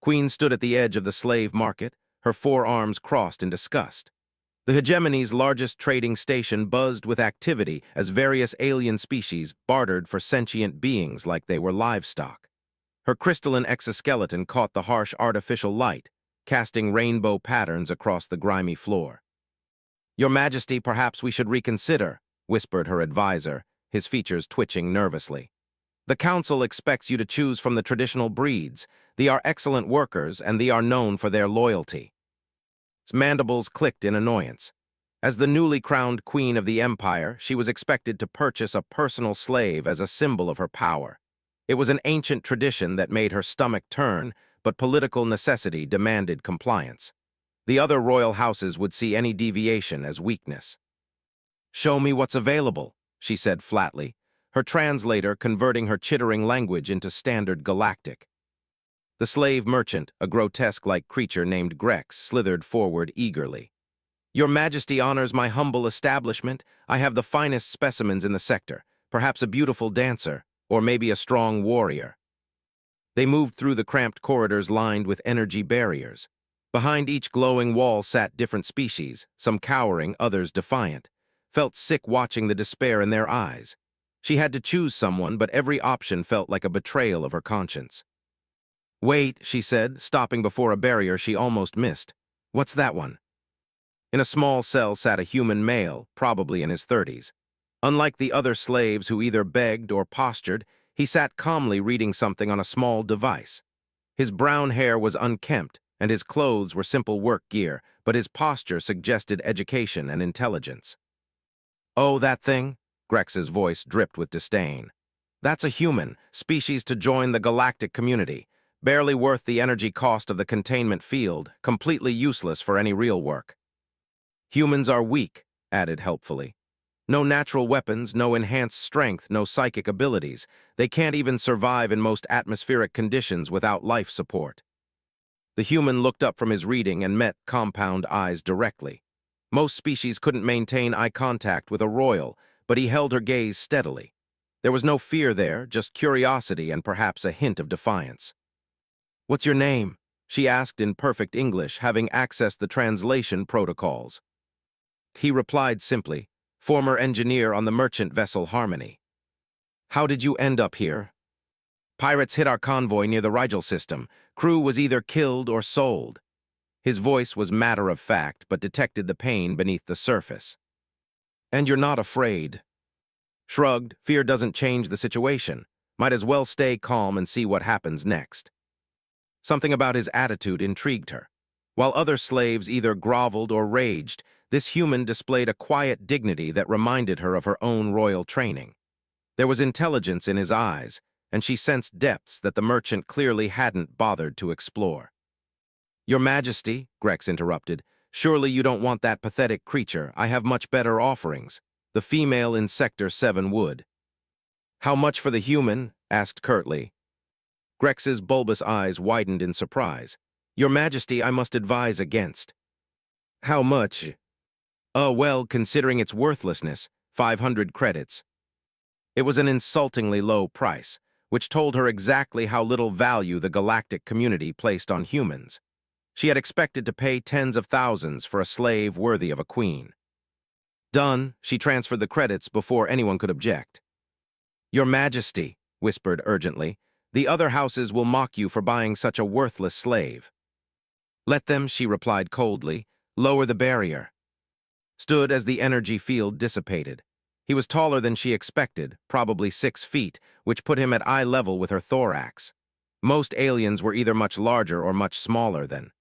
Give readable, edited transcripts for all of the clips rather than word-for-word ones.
Queen stood at the edge of the slave market, her forearms crossed in disgust. The hegemony's largest trading station buzzed with activity as various alien species bartered for sentient beings like they were livestock. Her crystalline exoskeleton caught the harsh artificial light, casting rainbow patterns across the grimy floor. "Your Majesty, perhaps we should reconsider," whispered her advisor, his features twitching nervously. "The Council expects you to choose from the traditional breeds. They are excellent workers, and they are known for their loyalty." His mandibles clicked in annoyance. As the newly crowned queen of the empire, she was expected to purchase a personal slave as a symbol of her power. It was an ancient tradition that made her stomach turn, but political necessity demanded compliance. The other royal houses would see any deviation as weakness. "Show me what's available," she said flatly, her translator converting her chittering language into standard galactic. The slave merchant, a grotesque-like creature named Grex, slithered forward eagerly. "Your Majesty honors my humble establishment. I have the finest specimens in the sector, perhaps a beautiful dancer, or maybe a strong warrior." They moved through the cramped corridors lined with energy barriers. Behind each glowing wall sat different species, some cowering, others defiant. Felt sick watching the despair in their eyes. She had to choose someone, but every option felt like a betrayal of her conscience. "Wait," she said, stopping before a barrier she almost missed. "What's that one?" In a small cell sat a human male, probably in his 30s. Unlike the other slaves who either begged or postured, he sat calmly reading something on a small device. His brown hair was unkempt, and his clothes were simple work gear, but his posture suggested education and intelligence. "Oh, that thing?" Grex's voice dripped with disdain. "That's a human, species to join the galactic community. Barely worth the energy cost of the containment field, completely useless for any real work." "Humans are weak," added helpfully. "No natural weapons, no enhanced strength, no psychic abilities. They can't even survive in most atmospheric conditions without life support." The human looked up from his reading and met compound eyes directly. Most species couldn't maintain eye contact with a royal, but he held her gaze steadily. There was no fear there, just curiosity and perhaps a hint of defiance. "What's your name?" she asked in perfect English, having accessed the translation protocols. He replied simply, "Former engineer on the merchant vessel Harmony." "How did you end up here?" "Pirates hit our convoy near the Rigel system. Crew was either killed or sold." His voice was matter-of-fact, but detected the pain beneath the surface. "And you're not afraid?" Shrugged, fear doesn't change the situation. Might as well stay calm and see what happens next. Something about his attitude intrigued her. While other slaves either groveled or raged, this human displayed a quiet dignity that reminded her of her own royal training. There was intelligence in his eyes, and she sensed depths that the merchant clearly hadn't bothered to explore. "Your Majesty," Grex interrupted, "surely you don't want that pathetic creature. I have much better offerings. The female in Sector 7 would." "How much for the human?" asked curtly. Grex's bulbous eyes widened in surprise. "Your Majesty, I must advise against." "How much?" Well, considering its worthlessness, 500 credits." It was an insultingly low price, which told her exactly how little value the galactic community placed on humans. She had expected to pay tens of thousands for a slave worthy of a queen. Done, she transferred the credits before anyone could object. "Your Majesty," whispered urgently, "the other houses will mock you for buying such a worthless slave." "Let them," she replied coldly, "lower the barrier." Stood as the energy field dissipated. He was taller than she expected, probably 6 feet, which put him at eye level with her thorax. Most aliens were either much larger or much smaller than.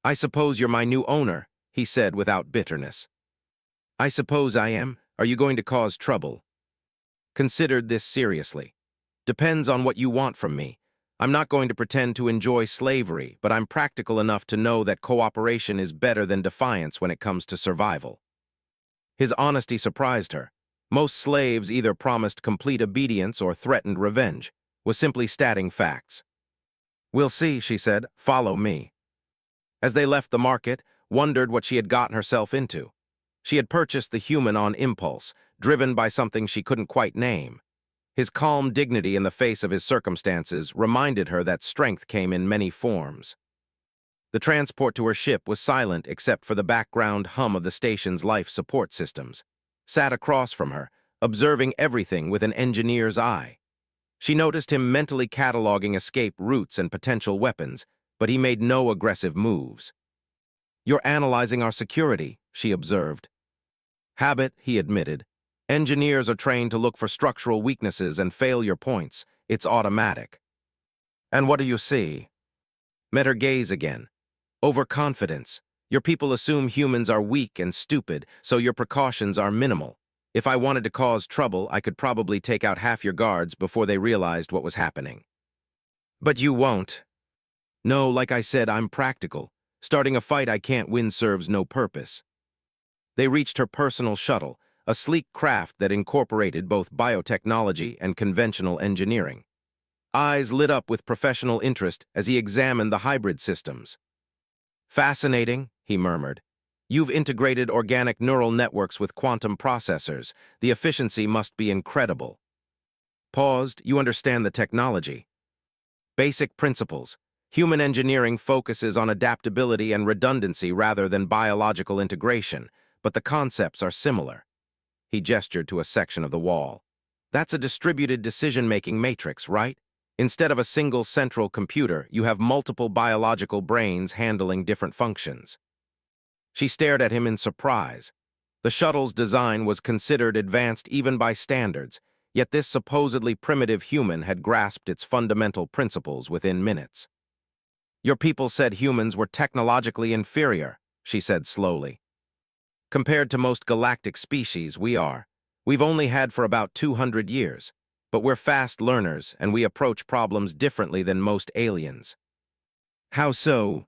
"I suppose you're my new owner," he said without bitterness. "I suppose I am. Are you going to cause trouble?" Considered this seriously. "Depends on what you want from me. I'm not going to pretend to enjoy slavery, but I'm practical enough to know that cooperation is better than defiance when it comes to survival." His honesty surprised her. Most slaves either promised complete obedience or threatened revenge, was simply stating facts. "We'll see," she said. "Follow me." As they left the market, wondered what she had gotten herself into. She had purchased the human on impulse, driven by something she couldn't quite name. His calm dignity in the face of his circumstances reminded her that strength came in many forms. The transport to her ship was silent except for the background hum of the station's life support systems. Sat across from her, observing everything with an engineer's eye. She noticed him mentally cataloging escape routes and potential weapons, but he made no aggressive moves. "You're analyzing our security," she observed. "Habit," he admitted. "Engineers are trained to look for structural weaknesses and failure points. It's automatic." "And what do you see?" Met her gaze again. "Overconfidence. Your people assume humans are weak and stupid, so your precautions are minimal. If I wanted to cause trouble, I could probably take out half your guards before they realized what was happening." "But you won't." "No, like I said, I'm practical. Starting a fight I can't win serves no purpose." They reached her personal shuttle, a sleek craft that incorporated both biotechnology and conventional engineering. Eyes lit up with professional interest as he examined the hybrid systems. "Fascinating," he murmured. "You've integrated organic neural networks with quantum processors. The efficiency must be incredible." Paused. "You understand the technology." "Basic principles. Human engineering focuses on adaptability and redundancy rather than biological integration, but the concepts are similar." He gestured to a section of the wall. "That's a distributed decision-making matrix, right? Instead of a single central computer, you have multiple biological brains handling different functions." She stared at him in surprise. The shuttle's design was considered advanced even by standards, yet this supposedly primitive human had grasped its fundamental principles within minutes. "Your people said humans were technologically inferior," she said slowly. "Compared to most galactic species, we are. We've only had for about 200 years, but we're fast learners and we approach problems differently than most aliens." "How so?"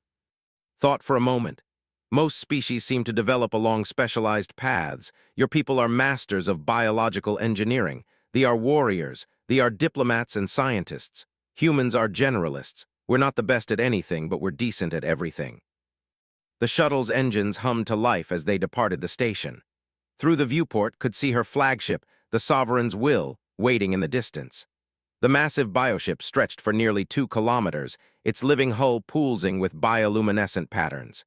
Thought for a moment. "Most species seem to develop along specialized paths. Your people are masters of biological engineering. They are warriors. They are diplomats and scientists. Humans are generalists. We're not the best at anything, but we're decent at everything." The shuttle's engines hummed to life as they departed the station. Through the viewport could see her flagship, the Sovereign's Will, waiting in the distance. The massive bioship stretched for nearly 2 kilometers, its living hull pulsing with bioluminescent patterns.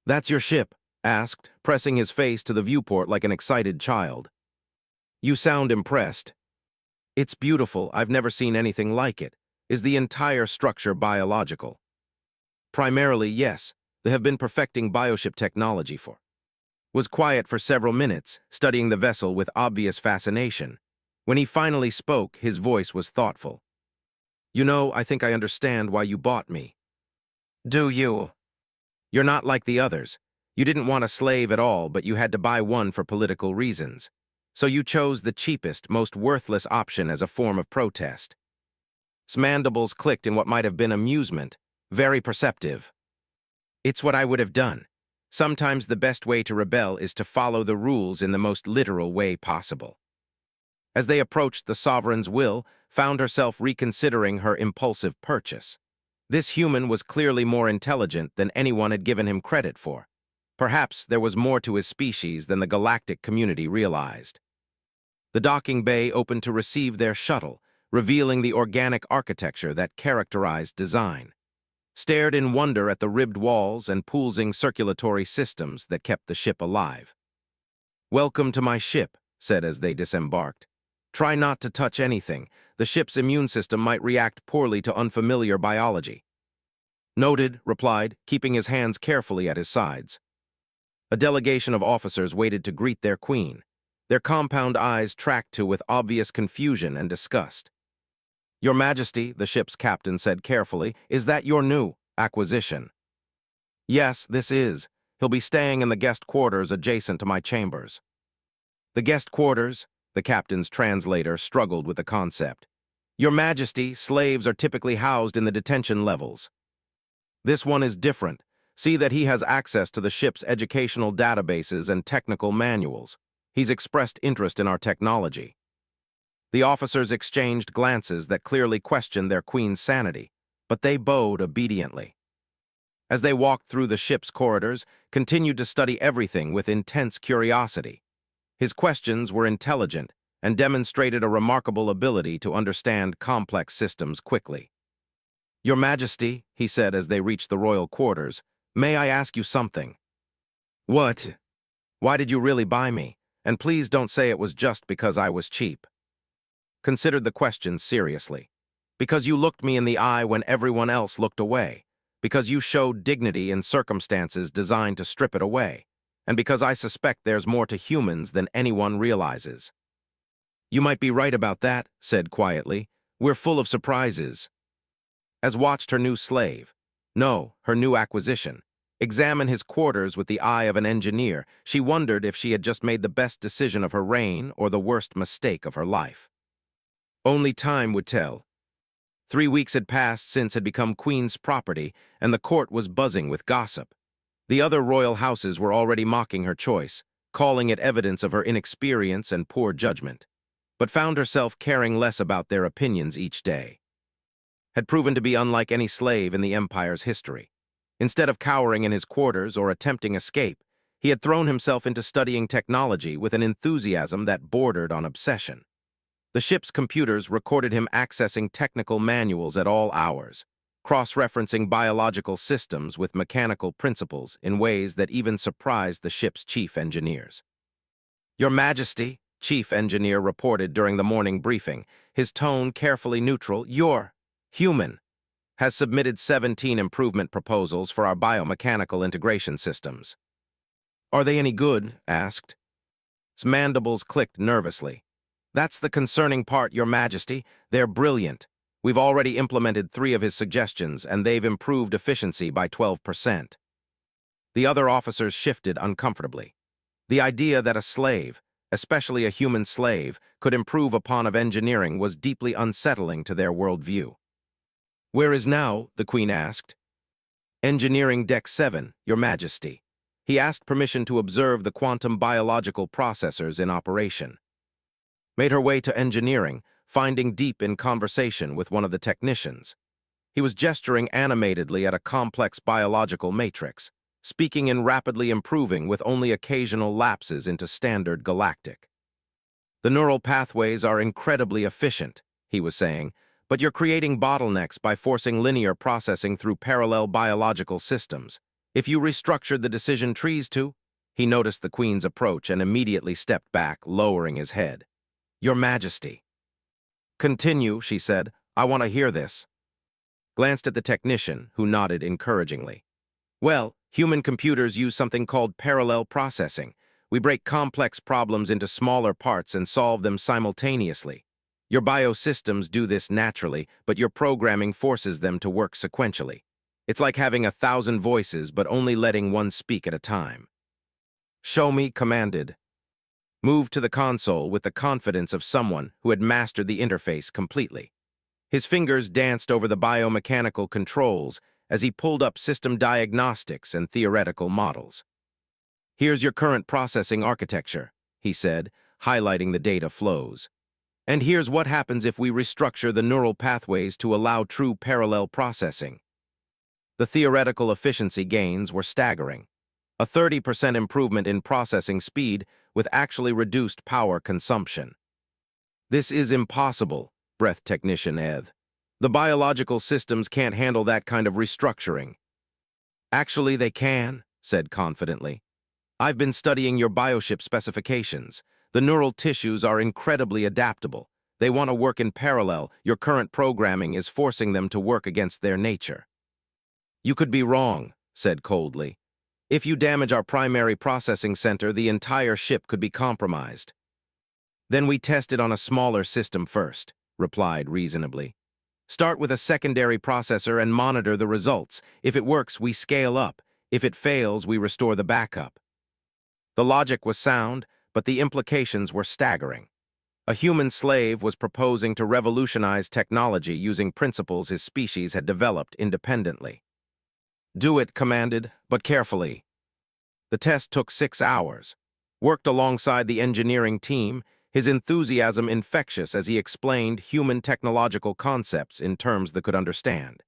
"That's your ship?" asked, pressing his face to the viewport like an excited child. "You sound impressed." "It's beautiful. I've never seen anything like it. Is the entire structure biological?" "Primarily, yes. They have been perfecting bioship technology for." Was quiet for several minutes, studying the vessel with obvious fascination. When he finally spoke, his voice was thoughtful. "You know, I think I understand why you bought me." "Do you?" "You're not like the others. You didn't want a slave at all, but you had to buy one for political reasons. So you chose the cheapest, most worthless option as a form of protest." Mandibles clicked in what might have been amusement. "Very perceptive." "It's what I would have done. Sometimes the best way to rebel is to follow the rules in the most literal way possible." As they approached the Sovereign's Will, found herself reconsidering her impulsive purchase. This human was clearly more intelligent than anyone had given him credit for. Perhaps there was more to his species than the galactic community realized. The docking bay opened to receive their shuttle, revealing the organic architecture that characterized design. Stared in wonder at the ribbed walls and pulsing circulatory systems that kept the ship alive. "Welcome to my ship," said as they disembarked. "Try not to touch anything. The ship's immune system might react poorly to unfamiliar biology." "Noted," replied, keeping his hands carefully at his sides. A delegation of officers waited to greet their queen. Their compound eyes tracked to with obvious confusion and disgust. "Your Majesty," the ship's captain said carefully, "is that your new acquisition?" "Yes, this is. He'll be staying in the guest quarters adjacent to my chambers." "The guest quarters?" The captain's translator struggled with the concept. "Your Majesty, slaves are typically housed in the detention levels." "This one is different. See that he has access to the ship's educational databases and technical manuals. He's expressed interest in our technology." The officers exchanged glances that clearly questioned their queen's sanity, but they bowed obediently. As they walked through the ship's corridors, continued to study everything with intense curiosity. His questions were intelligent, and demonstrated a remarkable ability to understand complex systems quickly. "Your Majesty," he said as they reached the royal quarters, "may I ask you something?" "What?" "Why did you really buy me? And please don't say it was just because I was cheap." Considered the question seriously. "Because you looked me in the eye when everyone else looked away. Because you showed dignity in circumstances designed to strip it away. And because I suspect there's more to humans than anyone realizes." "You might be right about that," said quietly. "We're full of surprises." As watched her new slave, no, her new acquisition, examine his quarters with the eye of an engineer, she wondered if she had just made the best decision of her reign or the worst mistake of her life. Only time would tell. 3 weeks had passed since had become Queen's property, and the court was buzzing with gossip. The other royal houses were already mocking her choice, calling it evidence of her inexperience and poor judgment, but found herself caring less about their opinions each day. Had proven to be unlike any slave in the empire's history. Instead of cowering in his quarters or attempting escape, he had thrown himself into studying technology with an enthusiasm that bordered on obsession. The ship's computers recorded him accessing technical manuals at all hours, cross-referencing biological systems with mechanical principles in ways that even surprised the ship's chief engineers. "Your Majesty," chief engineer reported during the morning briefing, his tone carefully neutral, "Your human has submitted 17 improvement proposals for our biomechanical integration systems." "Are they any good?" asked. His mandibles clicked nervously. "That's the concerning part, Your Majesty. They're brilliant. We've already implemented 3 of his suggestions, and they've improved efficiency by 12%. The other officers shifted uncomfortably. The idea that a slave, especially a human slave, could improve upon of engineering was deeply unsettling to their worldview. "Where is now?" the Queen asked. "Engineering Deck 7, Your Majesty." He asked permission to observe the quantum biological processors in operation. Made her way to engineering, finding deep in conversation with one of the technicians. He was gesturing animatedly at a complex biological matrix, speaking and rapidly improving with only occasional lapses into standard galactic. "The neural pathways are incredibly efficient," he was saying, "but you're creating bottlenecks by forcing linear processing through parallel biological systems. If you restructured the decision trees to..." He noticed the Queen's approach and immediately stepped back, lowering his head. "Your Majesty." "Continue," she said. "I want to hear this." Glanced at the technician, who nodded encouragingly. "Well, human computers use something called parallel processing. We break complex problems into smaller parts and solve them simultaneously. Your biosystems do this naturally, but your programming forces them to work sequentially. It's like having 1,000 voices, but only letting one speak at a time." "Show me," commanded. Moved to the console with the confidence of someone who had mastered the interface completely. His fingers danced over the biomechanical controls as he pulled up system diagnostics and theoretical models. "Here's your current processing architecture," he said, highlighting the data flows. "And here's what happens if we restructure the neural pathways to allow true parallel processing." The theoretical efficiency gains were staggering. A 30% improvement in processing speed with actually reduced power consumption. "This is impossible," breath technician Eth. "The biological systems can't handle that kind of restructuring." "Actually, they can," said confidently. "I've been studying your bioship specifications. The neural tissues are incredibly adaptable. They want to work in parallel. Your current programming is forcing them to work against their nature." "You could be wrong," said coldly. "If you damage our primary processing center, the entire ship could be compromised." "Then we test it on a smaller system first," replied reasonably. "Start with a secondary processor and monitor the results. If it works, we scale up. If it fails, we restore the backup." The logic was sound, but the implications were staggering. A human slave was proposing to revolutionize technology using principles his species had developed independently. "Do it," commanded, "but carefully." The test took 6 hours. Worked alongside the engineering team, his enthusiasm infectious as he explained human technological concepts in terms they could understand.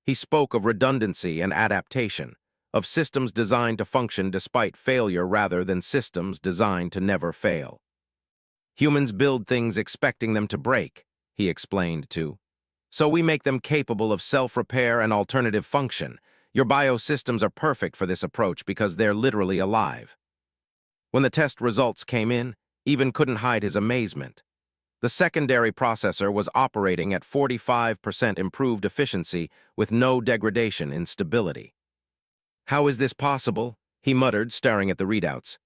He spoke of redundancy and adaptation, of systems designed to function despite failure rather than systems designed to never fail. Humans build things expecting them to break, he explained too. So we make them capable of self-repair and alternative function. Your biosystems are perfect for this approach because they're literally alive. When the test results came in, Even couldn't hide his amazement. The secondary processor was operating at 45% improved efficiency with no degradation in stability. "How is this possible?" he muttered, staring at the readouts.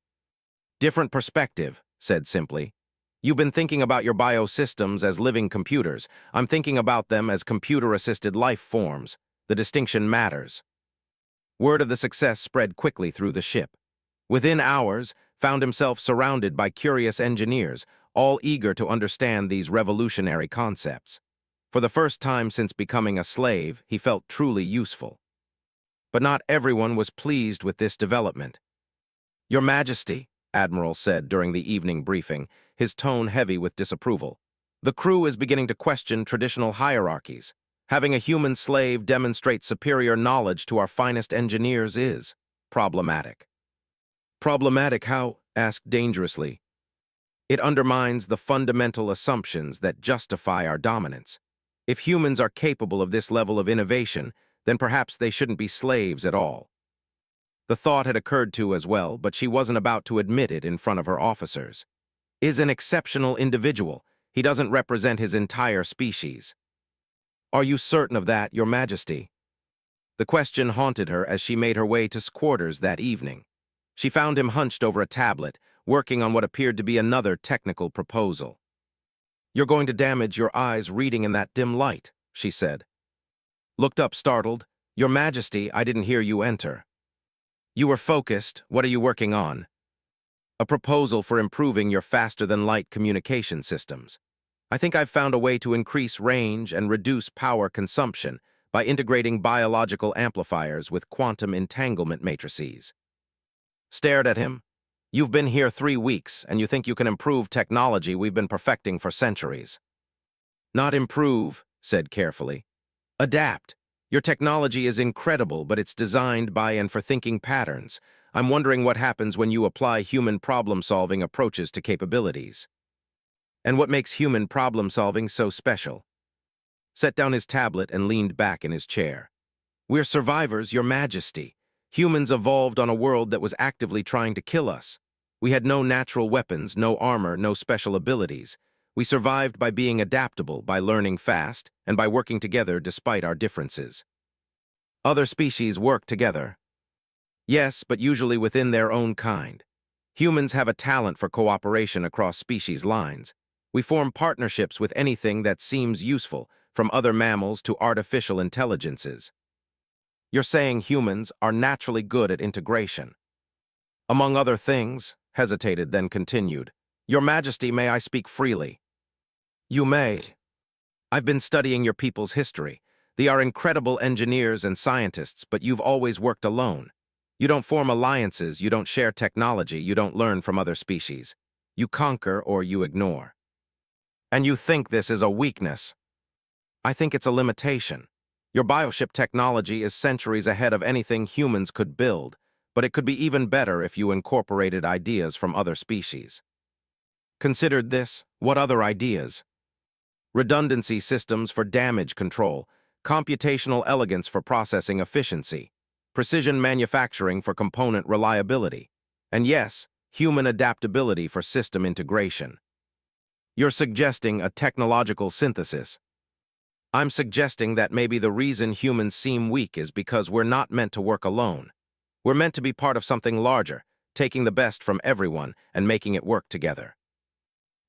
"Different perspective," said simply. "You've been thinking about your biosystems as living computers. I'm thinking about them as computer-assisted life forms. The distinction matters." Word of the success spread quickly through the ship. Within hours, found himself surrounded by curious engineers, all eager to understand these revolutionary concepts. For the first time since becoming a slave, he felt truly useful. But not everyone was pleased with this development. "Your Majesty," Admiral said during the evening briefing, his tone heavy with disapproval, "the crew is beginning to question traditional hierarchies. Having a human slave demonstrate superior knowledge to our finest engineers is problematic." "Problematic how?" asked dangerously. "It undermines the fundamental assumptions that justify our dominance. If humans are capable of this level of innovation, then perhaps they shouldn't be slaves at all." The thought had occurred to as well, but she wasn't about to admit it in front of her officers. "Is an exceptional individual. He doesn't represent his entire species." "Are you certain of that, Your Majesty?" The question haunted her as she made her way to quarters that evening. She found him hunched over a tablet, working on what appeared to be another technical proposal. "You're going to damage your eyes reading in that dim light," she said. Looked up startled. "Your Majesty, I didn't hear you enter." "You were focused. What are you working on?" "A proposal for improving your faster-than-light communication systems. I think I've found a way to increase range and reduce power consumption by integrating biological amplifiers with quantum entanglement matrices." Stared at him. "You've been here 3 weeks, and you think you can improve technology we've been perfecting for centuries." "Not improve," said carefully. "Adapt. Your technology is incredible, but it's designed by and for thinking patterns. I'm wondering what happens when you apply human problem-solving approaches to capabilities." "And what makes human problem-solving so special?" Set down his tablet and leaned back in his chair. "We're survivors, Your Majesty. Humans evolved on a world that was actively trying to kill us. We had no natural weapons, no armor, no special abilities. We survived by being adaptable, by learning fast, and by working together despite our differences." "Other species work together." "Yes, but usually within their own kind. Humans have a talent for cooperation across species lines. We form partnerships with anything that seems useful, from other mammals to artificial intelligences." "You're saying humans are naturally good at integration." "Among other things," hesitated, then continued. "Your Majesty, may I speak freely?" "You may. I've been studying your people's history. They are incredible engineers and scientists, but you've always worked alone. You don't form alliances, you don't share technology, you don't learn from other species. You conquer or you ignore. And you think this is a weakness. I think it's a limitation. Your bioship technology is centuries ahead of anything humans could build, but it could be even better if you incorporated ideas from other species." "Considered this? What other ideas?" "Redundancy systems for damage control, computational elegance for processing efficiency, precision manufacturing for component reliability, and yes, human adaptability for system integration." "You're suggesting a technological synthesis." "I'm suggesting that maybe the reason humans seem weak is because we're not meant to work alone. We're meant to be part of something larger, taking the best from everyone and making it work together."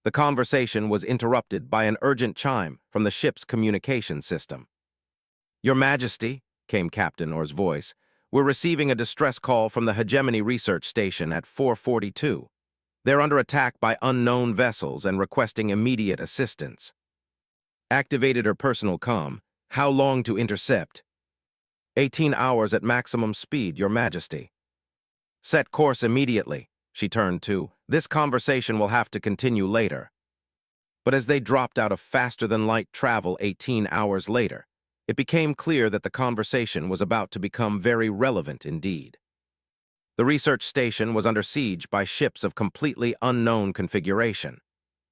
The conversation was interrupted by an urgent chime from the ship's communication system. "Your Majesty," came Captain Orr's voice, "we're receiving a distress call from the Hegemony Research Station at 442. They're under attack by unknown vessels and requesting immediate assistance." Activated her personal comm. "How long to intercept?" 18 hours at maximum speed, Your Majesty." "Set course immediately." She turned to, "This conversation will have to continue later." But as they dropped out of faster-than-light travel 18 hours later, it became clear that the conversation was about to become very relevant indeed. The research station was under siege by ships of completely unknown configuration.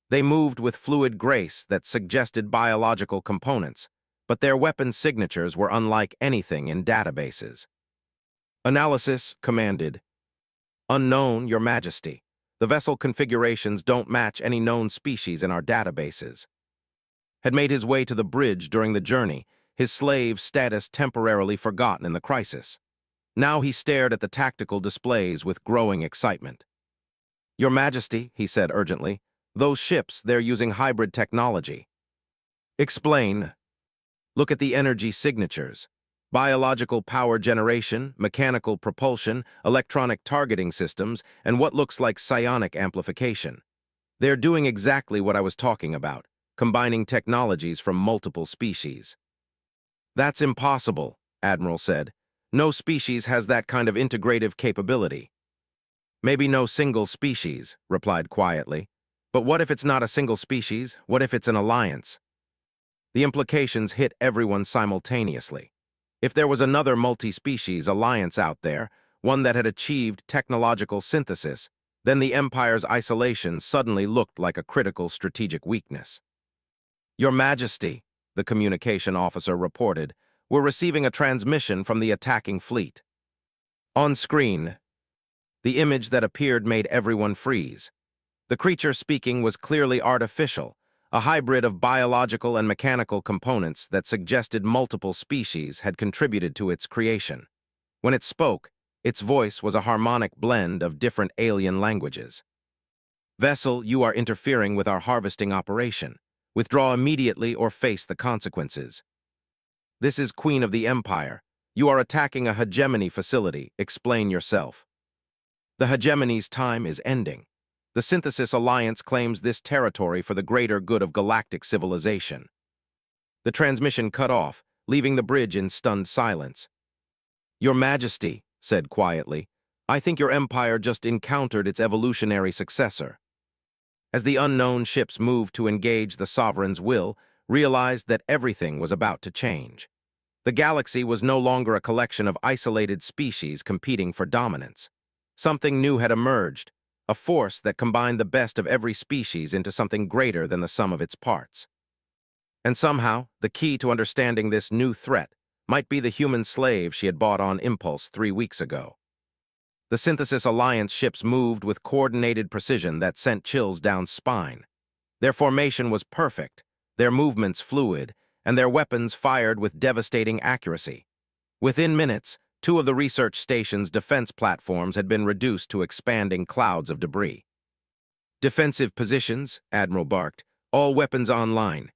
They moved with fluid grace that suggested biological components, but their weapon signatures were unlike anything in databases. Analysis commanded. Unknown, Your Majesty. The vessel configurations don't match any known species in our databases. Had made his way to the bridge during the journey, his slave status temporarily forgotten in the crisis. Now he stared at the tactical displays with growing excitement. Your Majesty, he said urgently, those ships, they're using hybrid technology. Explain. Look at the energy signatures. Biological power generation, mechanical propulsion, electronic targeting systems, and what looks like psionic amplification. They're doing exactly what I was talking about, combining technologies from multiple species. That's impossible, Admiral said. No species has that kind of integrative capability. Maybe no single species, replied quietly. But what if it's not a single species? What if it's an alliance? The implications hit everyone simultaneously. If there was another multi-species alliance out there, one that had achieved technological synthesis, then the Empire's isolation suddenly looked like a critical strategic weakness. Your Majesty, the communication officer reported, we're receiving a transmission from the attacking fleet. On screen, the image that appeared made everyone freeze. The creature speaking was clearly artificial, a hybrid of biological and mechanical components that suggested multiple species had contributed to its creation. When it spoke, its voice was a harmonic blend of different alien languages. Vessel, you are interfering with our harvesting operation. Withdraw immediately or face the consequences. This is Queen of the Empire. You are attacking a hegemony facility. Explain yourself. The hegemony's time is ending. The Synthesis Alliance claims this territory for the greater good of galactic civilization. The transmission cut off, leaving the bridge in stunned silence. Your Majesty, said quietly, I think your empire just encountered its evolutionary successor. As the unknown ships moved to engage the sovereign's will, realized that everything was about to change. The galaxy was no longer a collection of isolated species competing for dominance. Something new had emerged, a force that combined the best of every species into something greater than the sum of its parts. And somehow, the key to understanding this new threat might be the human slave she had bought on impulse 3 weeks ago. The Synthesis Alliance ships moved with coordinated precision that sent chills down spine. Their formation was perfect, their movements fluid, and their weapons fired with devastating accuracy. Within minutes, 2 of the research station's defense platforms had been reduced to expanding clouds of debris. Defensive positions, Admiral barked. All weapons online.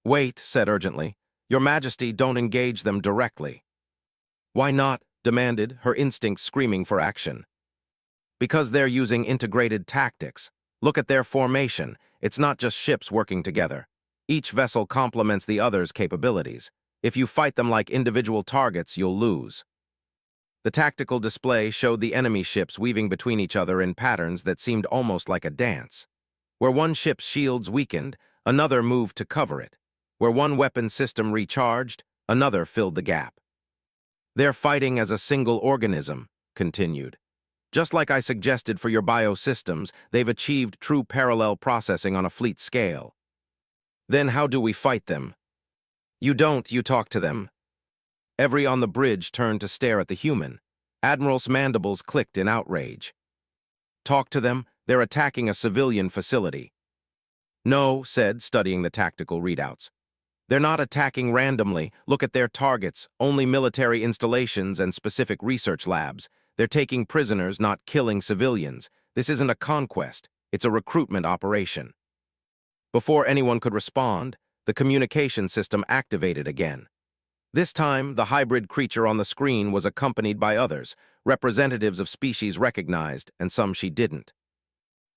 Wait, said urgently. Your Majesty, don't engage them directly. Why not? Demanded, her instincts screaming for action. Because they're using integrated tactics. Look at their formation. It's not just ships working together. Each vessel complements the other's capabilities. If you fight them like individual targets, you'll lose. The tactical display showed the enemy ships weaving between each other in patterns that seemed almost like a dance. Where one ship's shields weakened, another moved to cover it. Where one weapon system recharged, another filled the gap. They're fighting as a single organism, continued. Just like I suggested for your biosystems, they've achieved true parallel processing on a fleet scale. Then how do we fight them? You don't, you talk to them. Every on the bridge turned to stare at the human. Admiral's mandibles clicked in outrage. Talk to them, they're attacking a civilian facility. No, said, studying the tactical readouts. They're not attacking randomly. Look at their targets, only military installations and specific research labs. They're taking prisoners, not killing civilians. This isn't a conquest, it's a recruitment operation. Before anyone could respond, the communication system activated again. This time, the hybrid creature on the screen was accompanied by others, representatives of species recognized, and some she didn't.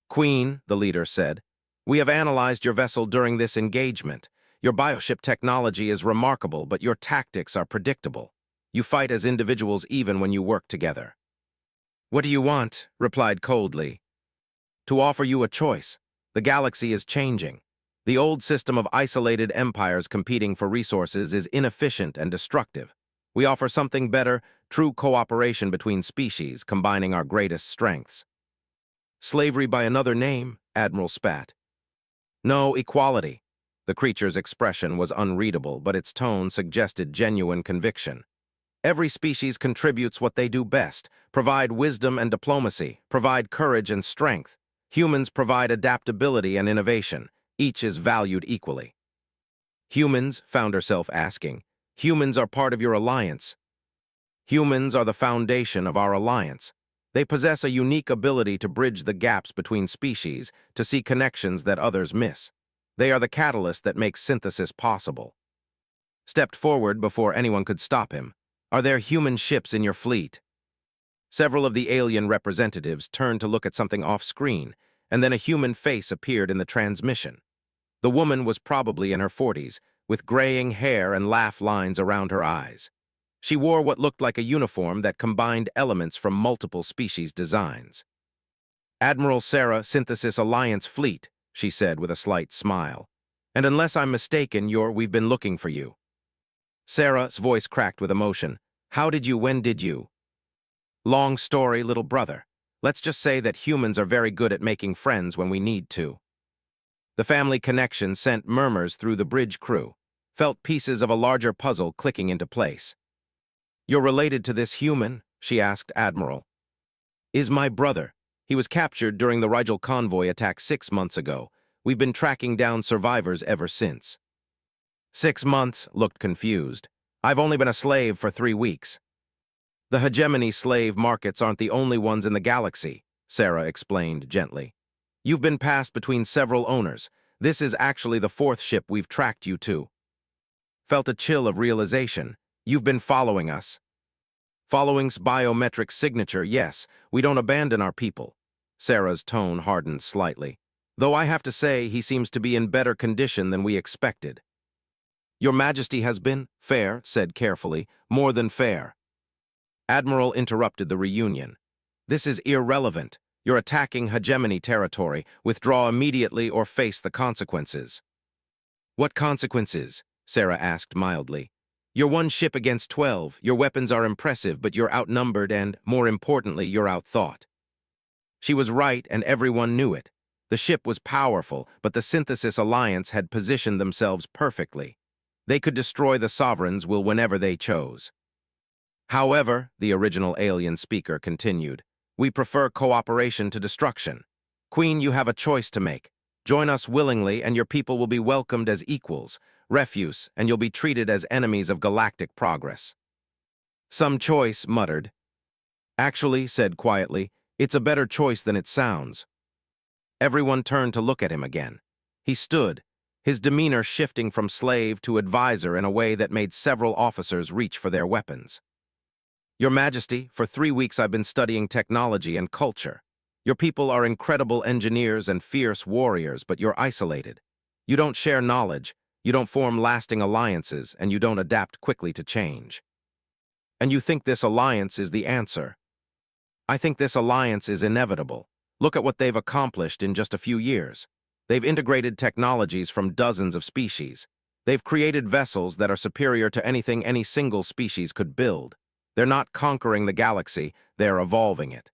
Queen, the leader said, we have analyzed your vessel during this engagement. Your bioship technology is remarkable, but your tactics are predictable. You fight as individuals even when you work together. What do you want? Replied coldly. To offer you a choice. The galaxy is changing. The old system of isolated empires competing for resources is inefficient and destructive. We offer something better, true cooperation between species, combining our greatest strengths. Slavery by another name, Admiral spat. No, equality. The creature's expression was unreadable, but its tone suggested genuine conviction. Every species contributes what they do best, provide wisdom and diplomacy, provide courage and strength. Humans provide adaptability and innovation. Each is valued equally. Humans, found herself asking, humans are part of your alliance. Humans are the foundation of our alliance. They possess a unique ability to bridge the gaps between species, to see connections that others miss. They are the catalyst that makes synthesis possible. Stepped forward before anyone could stop him. Are there human ships in your fleet? Several of the alien representatives turned to look at something off-screen, and then a human face appeared in the transmission. The woman was probably in her 40s, with graying hair and laugh lines around her eyes. She wore what looked like a uniform that combined elements from multiple species designs. "Admiral Sarah, Synthesis Alliance Fleet," she said with a slight smile. "And unless I'm mistaken, we've been looking for you." Sarah's voice cracked with emotion. When did you? Long story, little brother. Let's just say that humans are very good at making friends when we need to. The family connection sent murmurs through the bridge crew, felt pieces of a larger puzzle clicking into place. "You're related to this human?" she asked Admiral. "Is my brother. He was captured during the Rigel convoy attack 6 months ago. We've been tracking down survivors ever since." 6 months, looked confused. "I've only been a slave for 3 weeks. The hegemony slave markets aren't the only ones in the galaxy," Sarah explained gently. "You've been passed between several owners. This is actually the 4th ship we've tracked you to." Felt a chill of realization. "You've been following us." "Following's biometric signature, yes. We don't abandon our people." Sarah's tone hardened slightly. "Though I have to say he seems to be in better condition than we expected." "Your Majesty has been fair," said carefully, "more than fair." Admiral interrupted the reunion. "This is irrelevant. You're attacking hegemony territory. Withdraw immediately or face the consequences." "What consequences?" Sarah asked mildly. "You're 1 ship against 12. Your weapons are impressive, but you're outnumbered and, more importantly, you're outthought." She was right, and everyone knew it. The ship was powerful, but the Synthesis Alliance had positioned themselves perfectly. They could destroy the Sovereigns whenever they chose. "However," the original alien speaker continued, "we prefer cooperation to destruction. Queen, you have a choice to make. Join us willingly and your people will be welcomed as equals. Refuse, and you'll be treated as enemies of galactic progress." "Some choice," muttered. "Actually," said quietly, "it's a better choice than it sounds." Everyone turned to look at him again. He stood, his demeanor shifting from slave to advisor in a way that made several officers reach for their weapons. "Your Majesty, for 3 weeks I've been studying technology and culture. Your people are incredible engineers and fierce warriors, but you're isolated. You don't share knowledge, you don't form lasting alliances, and you don't adapt quickly to change. And you think this alliance is the answer. I think this alliance is inevitable. Look at what they've accomplished in just a few years. They've integrated technologies from dozens of species. They've created vessels that are superior to anything any single species could build. They're not conquering the galaxy, they're evolving it."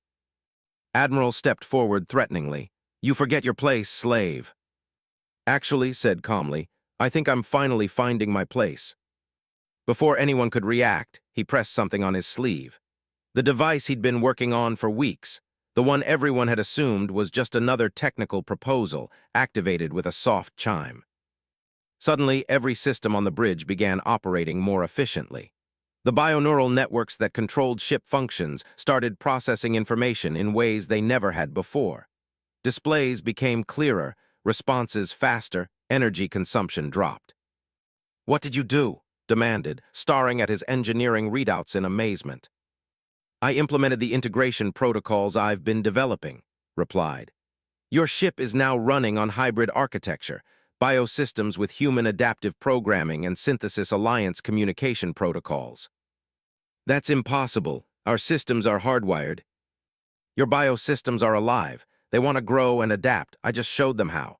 Admiral stepped forward threateningly. "You forget your place, slave." "Actually," said calmly, "I think I'm finally finding my place." Before anyone could react, he pressed something on his sleeve. The device he'd been working on for weeks, the one everyone had assumed was just another technical proposal, activated with a soft chime. Suddenly, every system on the bridge began operating more efficiently. The bioneural networks that controlled ship functions started processing information in ways they never had before. Displays became clearer, responses faster, energy consumption dropped. "What did you do?" demanded, staring at his engineering readouts in amazement. "I implemented the integration protocols I've been developing," replied. "Your ship is now running on hybrid architecture, biosystems with human adaptive programming and Synthesis Alliance communication protocols." "That's impossible. Our systems are hardwired." "Your biosystems are alive. They want to grow and adapt. I just showed them how."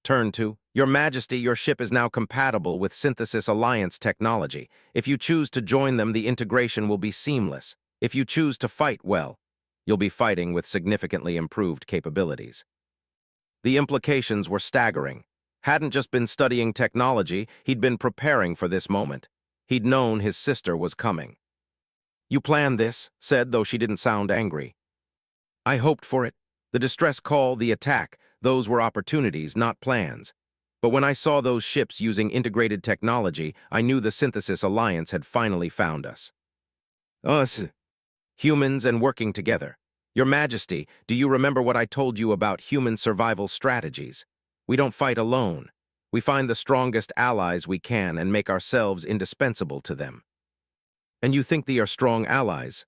Turn to, "Your Majesty, your ship is now compatible with Synthesis Alliance technology. If you choose to join them, the integration will be seamless. If you choose to fight, well, you'll be fighting with significantly improved capabilities." The implications were staggering. Hadn't just been studying technology, he'd been preparing for this moment. He'd known his sister was coming. "You planned this," said, though she didn't sound angry. "I hoped for it. The distress call, the attack, those were opportunities, not plans. But when I saw those ships using integrated technology, I knew the Synthesis Alliance had finally found us. Us. Humans and working together. Your Majesty, do you remember what I told you about human survival strategies? We don't fight alone. We find the strongest allies we can and make ourselves indispensable to them." "And you think they are strong allies?"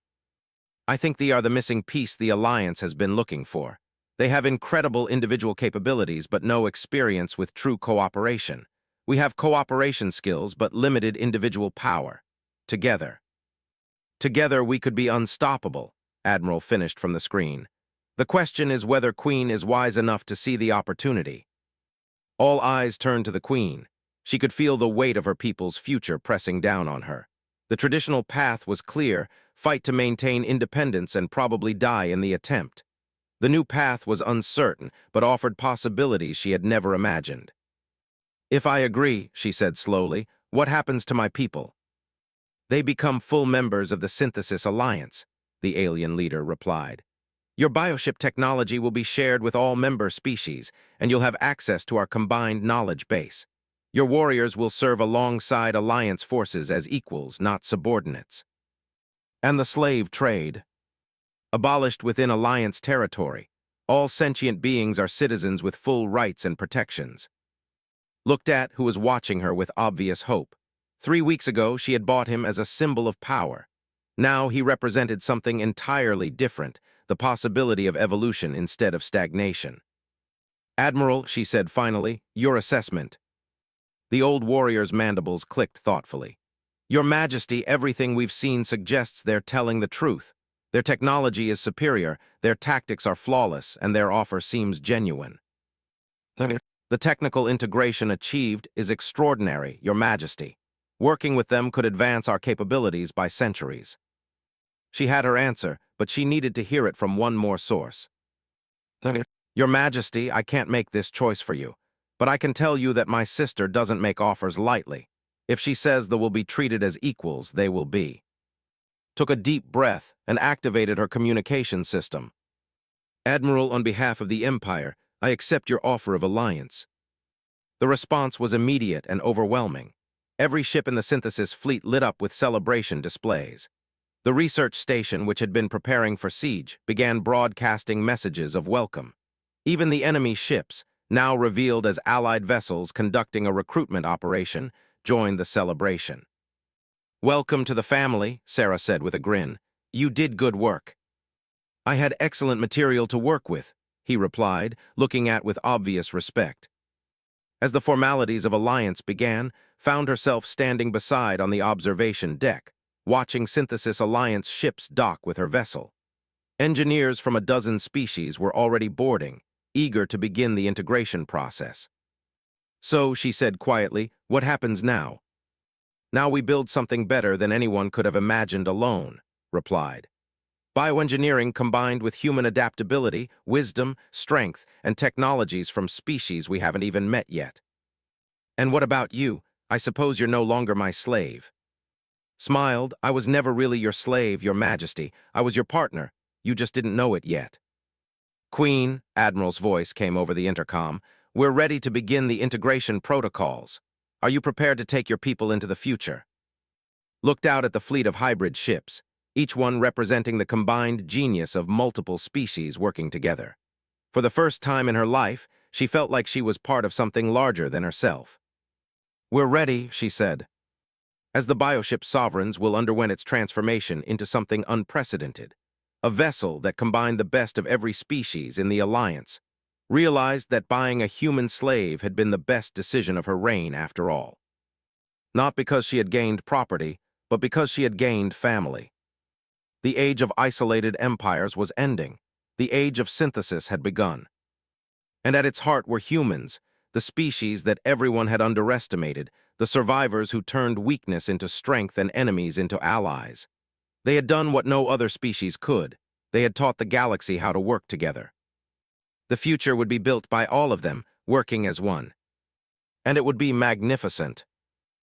"I think they are the missing piece the Alliance has been looking for. They have incredible individual capabilities but no experience with true cooperation. We have cooperation skills but limited individual power. Together we could be unstoppable," Admiral finished from the screen. "The question is whether Queen is wise enough to see the opportunity." All eyes turned to the Queen. She could feel the weight of her people's future pressing down on her. The traditional path was clear: fight to maintain independence and probably die in the attempt. The new path was uncertain, but offered possibilities she had never imagined. "If I agree," she said slowly, "what happens to my people?" "They become full members of the Synthesis Alliance," the alien leader replied. "Your bioship technology will be shared with all member species, and you'll have access to our combined knowledge base. Your warriors will serve alongside Alliance forces as equals, not subordinates." "And the slave trade?" "Abolished within Alliance territory. All sentient beings are citizens with full rights and protections." Looked at, who was watching her with obvious hope. 3 weeks ago, she had bought him as a symbol of power. Now he represented something entirely different, the possibility of evolution instead of stagnation. "Admiral," she said finally, "your assessment." The old warrior's mandibles clicked thoughtfully. "Your Majesty, everything we've seen suggests they're telling the truth. Their technology is superior, their tactics are flawless, and their offer seems genuine. The technical integration achieved is extraordinary, Your Majesty. Working with them could advance our capabilities by centuries." She had her answer, but she needed to hear it from one more source. "Your Majesty, I can't make this choice for you, but I can tell you that my sister doesn't make offers lightly. If she says they will be treated as equals, they will be." Took a deep breath and activated her communication system. "Admiral, on behalf of the Empire, I accept your offer of alliance." The response was immediate and overwhelming. Every ship in the Synthesis fleet lit up with celebration displays. The research station, which had been preparing for siege, began broadcasting messages of welcome. Even the enemy ships, now revealed as Allied vessels conducting a recruitment operation, joined the celebration. "Welcome to the family," Sarah said with a grin. "You did good work." "I had excellent material to work with," he replied, looking at with obvious respect. As the formalities of alliance began, found herself standing beside on the observation deck, watching Synthesis Alliance ships dock with her vessel. Engineers from a dozen species were already boarding, eager to begin the integration process. "So," she said quietly, "what happens now?" "Now we build something better than anyone could have imagined alone," replied. "Bioengineering combined with human adaptability, wisdom, strength, and technologies from species we haven't even met yet." "And what about you? I suppose you're no longer my slave." Smiled, "I was never really your slave, Your Majesty. I was your partner. You just didn't know it yet." "Queen," Admiral's voice came over the intercom, "we're ready to begin the integration protocols. Are you prepared to take your people into the future?" Looked out at the fleet of hybrid ships, each one representing the combined genius of multiple species working together. For the first time in her life, she felt like she was part of something larger than herself. "We're ready," she said. As the bioship Sovereigns will underwent its transformation into something unprecedented, a vessel that combined the best of every species in the Alliance, realized that buying a human slave had been the best decision of her reign after all. Not because she had gained property, but because she had gained family. The age of isolated empires was ending. The age of synthesis had begun. And at its heart were humans, the species that everyone had underestimated, the survivors who turned weakness into strength and enemies into allies. They had done what no other species could. They had taught the galaxy how to work together. The future would be built by all of them, working as one. and it would be magnificent.